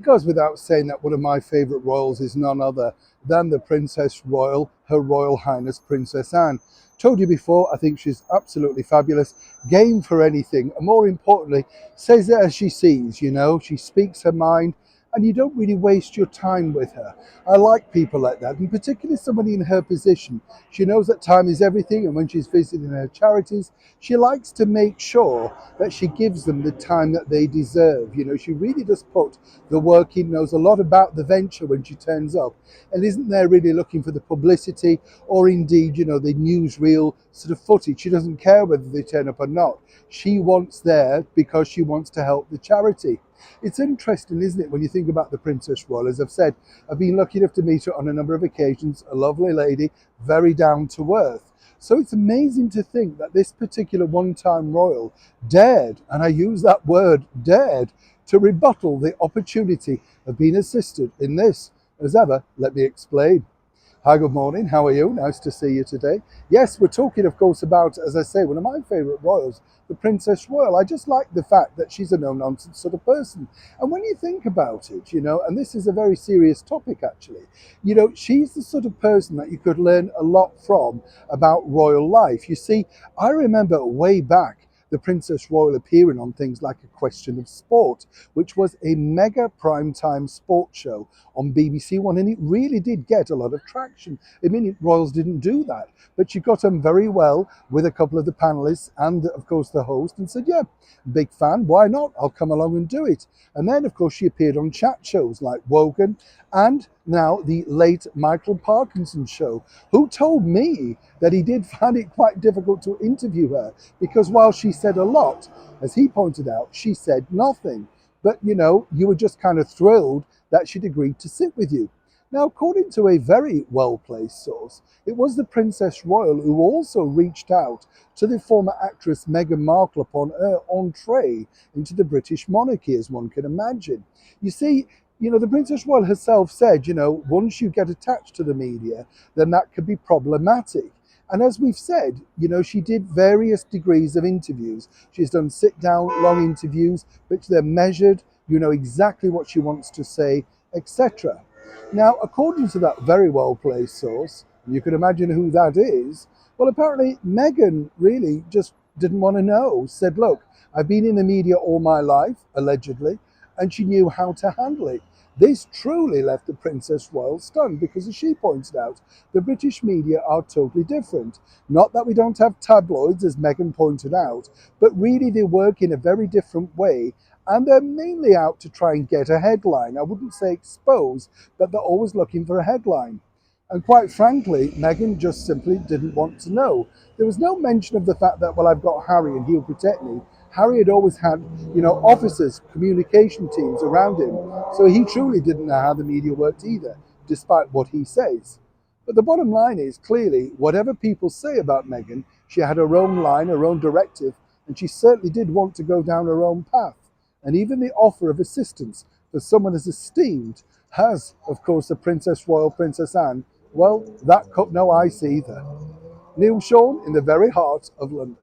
It goes without saying that one of my favourite royals is none other than the Princess Royal, Her Royal Highness Princess Anne. Told you before, I think she's absolutely fabulous, game for anything, and more importantly, says it as she sees, she speaks her mind, and you don't really waste your time with her. I like people like that, and particularly somebody in her position. She knows that time is everything, and when she's visiting her charities, she likes to make sure that she gives them the time that they deserve. She really does put the work in, knows a lot about the venture when she turns up, and isn't there really looking for the publicity or indeed, the newsreel sort of footage. She doesn't care whether they turn up or not. She wants there because she wants to help the charity. It's interesting, isn't it, when you think about the Princess Royal? As I've said, I've been lucky enough to meet her on a number of occasions, a lovely lady, very down to earth. So it's amazing to think that this particular one-time royal dared, and I use that word, dared, to rebuttal the opportunity of being assisted in this. As ever, let me explain. Hi, good morning. How are you? Nice to see you today. Yes, we're talking, of course, about, as I say, one of my favourite royals, the Princess Royal. I just like the fact that she's a no-nonsense sort of person. And when you think about it, and this is a very serious topic, actually, she's the sort of person that you could learn a lot from about royal life. You see, I remember way back, the Princess Royal appearing on things like A Question of Sport, which was a mega primetime sports show on BBC One, and it really did get a lot of traction. I mean, royals didn't do that, but she got on very well with a couple of the panelists and, of course, the host, and said, yeah, big fan, why not? I'll come along and do it. And then, of course, she appeared on chat shows like Wogan and now the late Michael Parkinson show, who told me that he did find it quite difficult to interview her because while she said a lot, as he pointed out, she said nothing. But, you were just kind of thrilled that she'd agreed to sit with you. Now, according to a very well-placed source, it was the Princess Royal who also reached out to the former actress Meghan Markle upon her entree into the British monarchy, as one can imagine. You see, the Princess Royal herself said, once you get attached to the media, then that could be problematic. And as we've said, she did various degrees of interviews. She's done sit-down, long interviews, which they're measured, exactly what she wants to say, etc. Now, according to that very well-placed source, you can imagine who that is, well, apparently Meghan really just didn't want to know, said, look, I've been in the media all my life, allegedly, and she knew how to handle it. This truly left the Princess Royal stunned because, as she pointed out, the British media are totally different. Not that we don't have tabloids, as Meghan pointed out, but really they work in a very different way, and they're mainly out to try and get a headline. I wouldn't say expose, but they're always looking for a headline. And quite frankly, Meghan just simply didn't want to know. There was no mention of the fact that, well, I've got Harry and he'll protect me. Harry had always had, officers, communication teams around him. So he truly didn't know how the media worked either, despite what he says. But the bottom line is, clearly, whatever people say about Meghan, she had her own line, her own directive, and she certainly did want to go down her own path. And even the offer of assistance for someone as esteemed as, of course, the Princess Royal, Princess Anne, well, that cut no ice either. Neil Sean in the very heart of London.